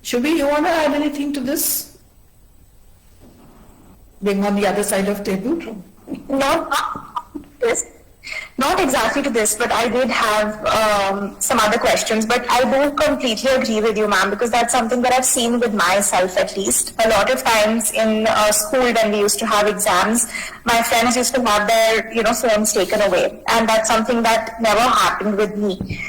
Shubhi, you want to add anything to this? Being on the other side of table? Not this, not exactly to this, but I did have some other questions. But I do completely agree with you, ma'am, because that's something that I've seen with myself at least. A lot of times in school when we used to have exams, my friends used to have their phones taken away, and that's something that never happened with me.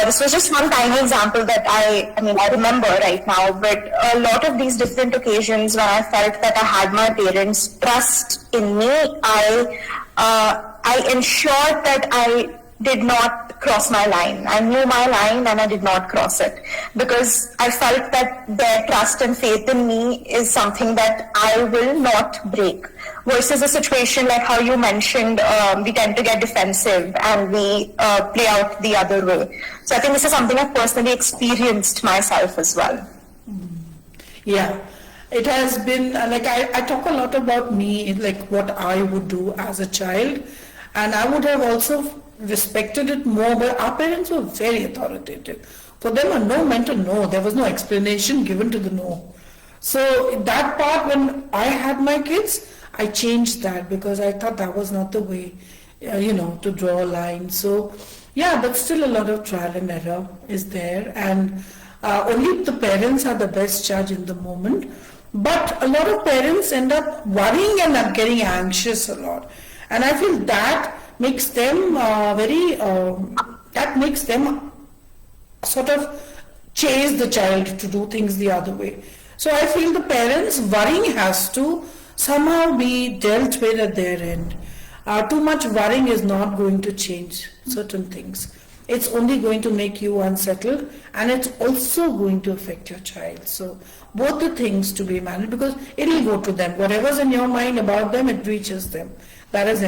This was just one tiny example that I remember right now, but a lot of these different occasions when I felt that I had my parents' trust in me, I ensured that I did not cross my line. I knew my line and I did not cross it because I felt that their trust and faith in me is something that I will not break. Versus a situation like how you mentioned, we tend to get defensive and we play out the other way. So I think this is something I've personally experienced myself as well. Yeah, it has been like I talk a lot about me, like what I would do as a child, and I would have also respected it more, but our parents were very authoritative. For them, a no meant a no. There was no explanation given to the no. So that part, when I had my kids, I changed that because I thought that was not the way, to draw a line. So, yeah, but still a lot of trial and error is there, and only the parents are the best judge in the moment. But a lot of parents end up worrying and are getting anxious a lot, and I feel that makes them sort of chase the child to do things the other way. So I feel the parents' worrying has to somehow be dealt with at their end. Too much worrying is not going to change certain things. It's only going to make you unsettled, and it's also going to affect your child. So both the things to be managed, because it will go to them. Whatever's in your mind about them, it reaches them. That is